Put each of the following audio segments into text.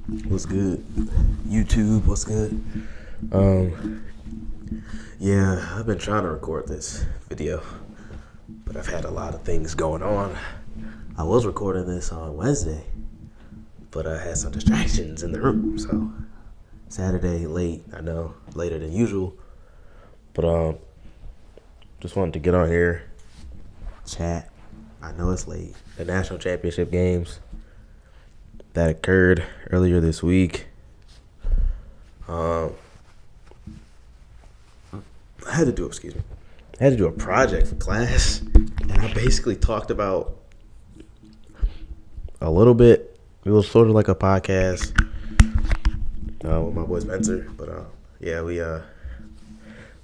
What's good? YouTube, what's good? Yeah, I've been trying to record this video, but I've had a lot of things going on. I was recording this on Wednesday, but I had some distractions in the room, so Saturday late, I know, later than usual. But just wanted to get on here, chat. I know it's late. The national championship games that occurred earlier this week. I had to do a project for class, and I basically talked about a little bit. It was sort of like a podcast with my boy Spencer, but yeah, we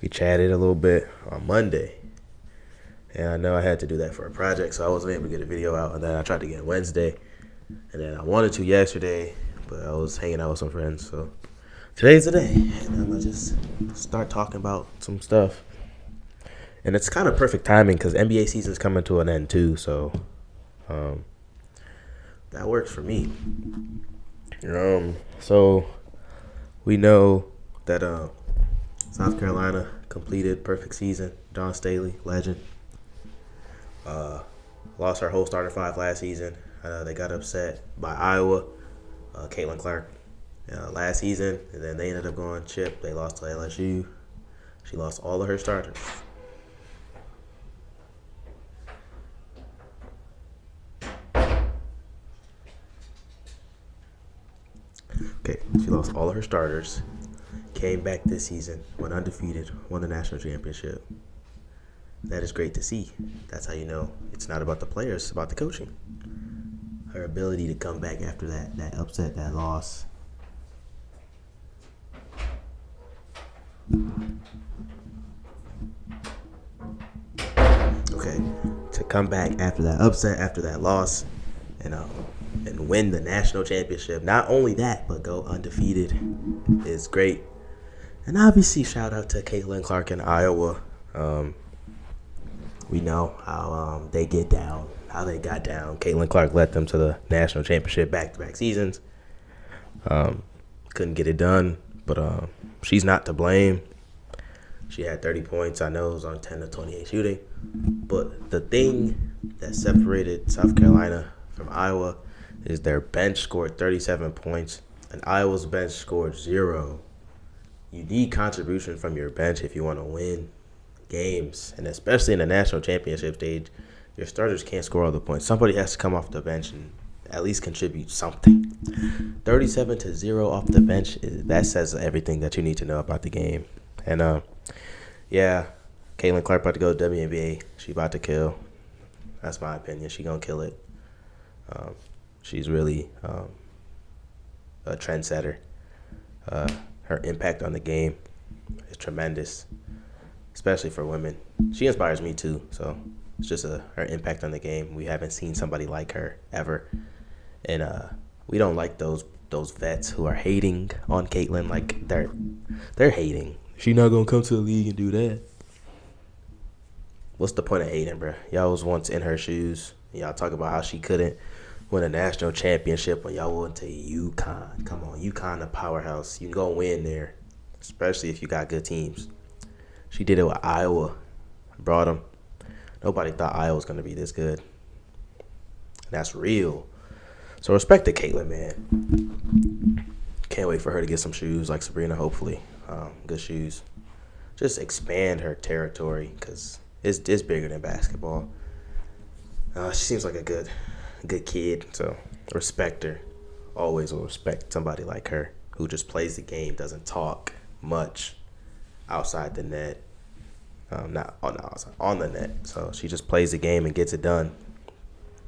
chatted a little bit on Monday, and I know I had to do that for a project, so I wasn't able to get a video out, and then I tried to get it Wednesday, and then I wanted to yesterday, but I was hanging out with some friends, so today's the day, and I'm gonna just start talking about some stuff. And it's kind of perfect timing because NBA season's coming to an end too, so that works for me. So we know that South Carolina completed perfect season. Don Staley, legend. Lost our whole starting five last season. They got upset by Iowa, Caitlin Clark, last season, and then they ended up going chip. They lost to LSU. She lost all of her starters. Okay, she lost all of her starters, came back this season, went undefeated, won the national championship. That is great to see. That's how you know it's not about the players, it's about the coaching. Her ability to come back after that upset, that loss. Okay, to come back after that upset, after that loss, and win the national championship. Not only that, but go undefeated is great. And obviously, shout out to Caitlin Clark in Iowa. We know how they get down, how they got down. Caitlin Clark led them to the national championship back-to-back seasons. Couldn't get it done, but she's not to blame. She had 30 points. I know it was on 10 to 28 shooting. But the thing that separated South Carolina from Iowa is their bench scored 37 points, and Iowa's bench scored 0. You need contribution from your bench if you want to win games, and especially in the national championship stage, your starters can't score all the points. Somebody has to come off the bench and at least contribute something. 37 to 0 off the bench, that says everything that you need to know about the game. And yeah, Caitlin Clark about to go to WNBA. She about to kill. That's my opinion. She gonna kill it. She's really a trendsetter. Her impact on the game is tremendous, especially for women. She inspires me too. So it's just her impact on the game. We haven't seen somebody like her ever, and we don't like those vets who are hating on Caitlin. Like they're hating. She not gonna come to the league and do that. What's the point of hating, bro? Y'all was once in her shoes. Y'all talk about how she couldn't win a national championship when y'all went to UConn. Come on, UConn, the powerhouse. You can go win there, especially if you got good teams. She did it with Iowa. Brought them. Nobody thought Iowa was going to be this good. That's real. So respect to Caitlin, man. Can't wait for her to get some shoes like Sabrina, hopefully. Good shoes. Just expand her territory because it's bigger than basketball. She seems like a good kid, so respect her. Always will respect somebody like her who just plays the game, doesn't talk much outside the net. Not on the net. So she just plays the game and gets it done.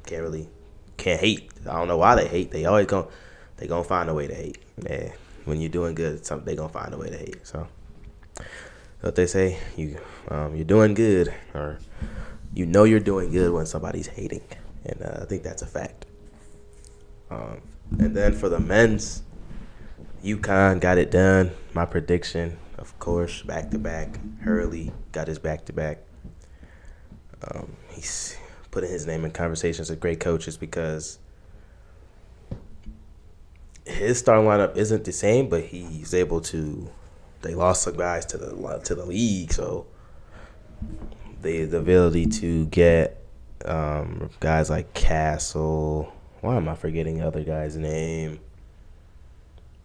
Can't hate. I don't know why they hate. They gonna find a way to hate. Yeah, when you're doing good, they gonna find a way to hate. So what they say, you're doing good, or you know you're doing good when somebody's hating, and I think that's a fact. And then for the men's, UConn got it done. My prediction, of course, back-to-back. Hurley got his back-to-back. He's putting his name in conversations with great coaches because his starting lineup isn't the same, but he's able to. They lost some guys to the league, so the ability to get guys like Castle. Why am I forgetting the other guy's name?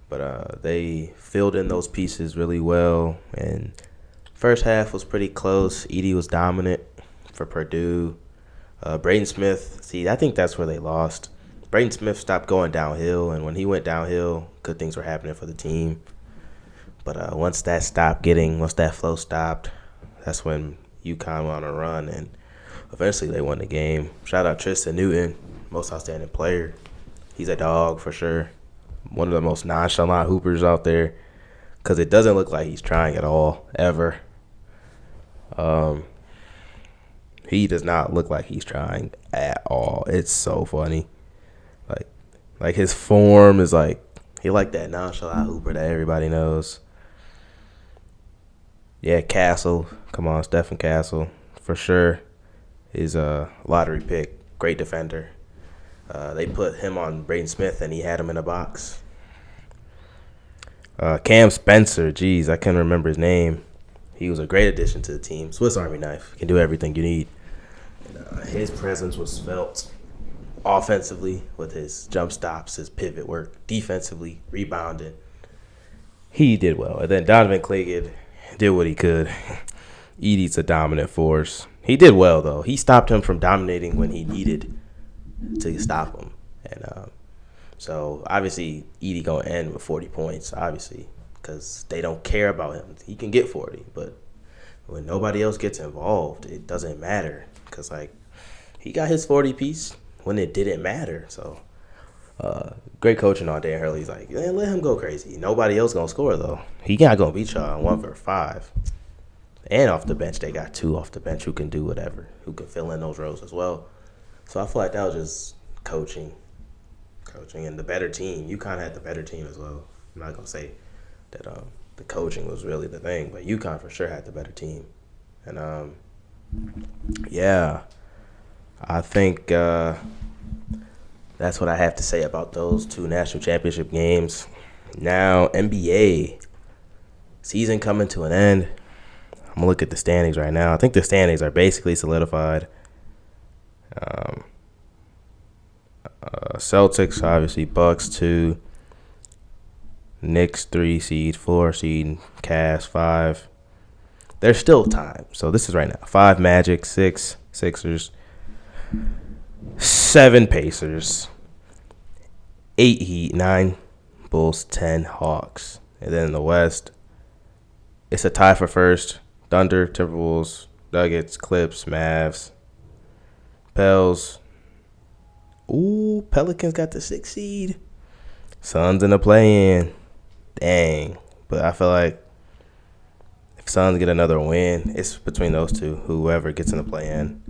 But they filled in those pieces really well, and first half was pretty close. Edie was dominant for Purdue. Braden Smith, see, I think that's where they lost. Braden Smith stopped going downhill, and when he went downhill, good things were happening for the team. But once that flow stopped, that's when UConn went on a run, and eventually they won the game. Shout out Tristan Newton, most outstanding player. He's a dog for sure. One of the most nonchalant hoopers out there, because it doesn't look like he's trying at all, ever. He does not look like he's trying at all. It's so funny. Like his form is like, he like that nonchalant hooper that everybody knows. Yeah, Castle. Come on, Stephen Castle. For sure. He's a lottery pick. Great defender. They put him on Braden Smith, and he had him in a box. Cam Spencer. Geez, I can't remember his name. He was a great addition to the team. Swiss Army knife. Can do everything you need. And, his presence was felt offensively with his jump stops, his pivot work. Defensively, rebounding. He did well. And then Donovan Cleggett did what he could. Edie's a dominant force. He did well, though. He stopped him from dominating when he needed to stop him. And so, obviously, Edie going to end with 40 points, obviously, because they don't care about him. He can get 40, but when nobody else gets involved, it doesn't matter because, like, he got his 40 piece when it didn't matter. So, great coaching on Dan Hurley's like, yeah, let him go crazy. Nobody else going to score, though. He not going to beat y'all 1 for 5. And off the bench, they got 2 off the bench who can do whatever, who can fill in those roles as well. So I feel like that was just coaching, and the better team. UConn had the better team as well. I'm not going to say that the coaching was really the thing, but UConn for sure had the better team. And, yeah, I think that's what I have to say about those 2 national championship games. Now, NBA season coming to an end. I'm going to look at the standings right now. I think the standings are basically solidified. Celtics, obviously, Bucks 2, Knicks 3 seed, 4 seed, Cavs 5. There's still time. So this is right now. 5 Magic, 6 Sixers, 7 Pacers, 8 Heat, 9 Bulls, 10 Hawks. And then in the West, it's a tie for first. Thunder, Timberwolves, Nuggets, Clips, Mavs, Pels. Ooh, Pelicans got the 6th seed. Suns in the play-in. Dang. But I feel like if Suns get another win, it's between those two. Whoever gets in the play-in.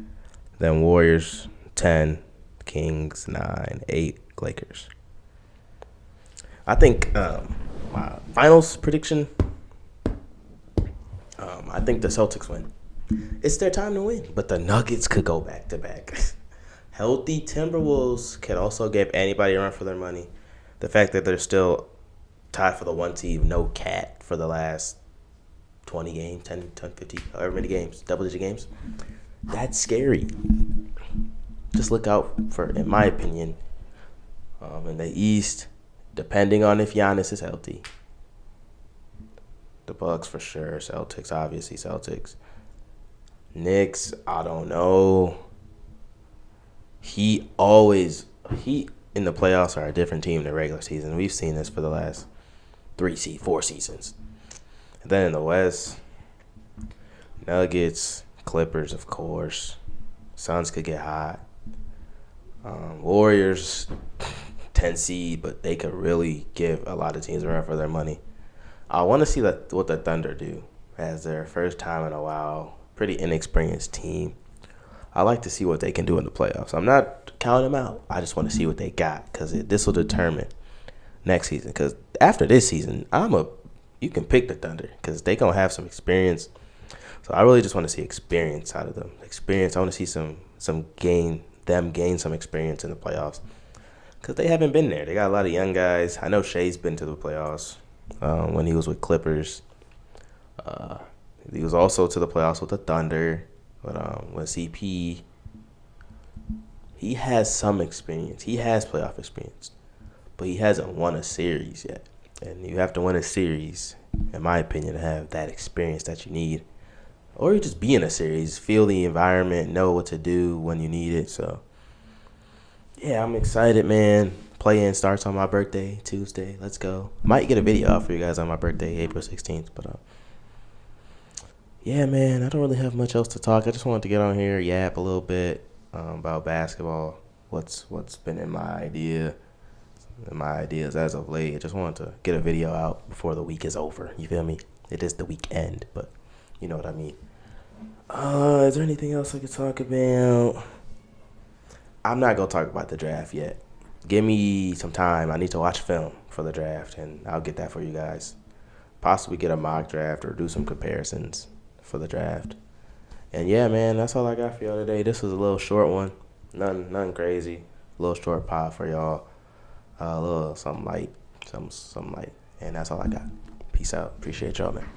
Then Warriors, 10. Kings, 9. 8. Lakers. I think my finals prediction, I think the Celtics win. It's their time to win. But the Nuggets could go back-to-back. Healthy Timberwolves can also give anybody a run for their money. The fact that they're still tied for the 1 seed, no cat for the last 20 games, 10, 50, however many games, double-digit games, that's scary. Just look out for, in my opinion, in the East, depending on if Giannis is healthy. The Bucks for sure, Celtics, obviously Celtics. Knicks, I don't know. He in the playoffs are a different team in the regular season. We've seen this for the last 4 seasons. And then in the West, Nuggets, Clippers, of course. Suns could get hot. Warriors, 10 seed, but they could really give a lot of teams a run for their money. I want to see what the Thunder do as their first time in a while. Pretty inexperienced team. I like to see what they can do in the playoffs. I'm not counting them out. I just want to see what they got because this will determine next season. Because after this season, you can pick the Thunder because they going to have some experience. So I really just want to see experience out of them. I want to see them gain some experience in the playoffs because they haven't been there. They got a lot of young guys. I know Shea's been to the playoffs when he was with Clippers. He was also to the playoffs with the Thunder. But with CP, he has some experience. He has playoff experience. But he hasn't won a series yet. And you have to win a series, in my opinion, to have that experience that you need. Or you just be in a series, feel the environment, know what to do when you need it. So, yeah, I'm excited, man. Play-in starts on my birthday, Tuesday. Let's go. Might get a video out for you guys on my birthday, April 16th. But, yeah, man, I don't really have much else to talk. I just wanted to get on here, yap a little bit about basketball, what's been in my ideas as of late. I just wanted to get a video out before the week is over. You feel me? It is the weekend, but you know what I mean. Is there anything else I could talk about? I'm not going to talk about the draft yet. Give me some time. I need to watch film for the draft, and I'll get that for you guys. Possibly get a mock draft or do some comparisons for the draft. And yeah, man, that's all I got for y'all today. This was a little short one. Nothing crazy. A little short pod for y'all. A little something light. Something light. And that's all I got. Peace out. Appreciate y'all, man.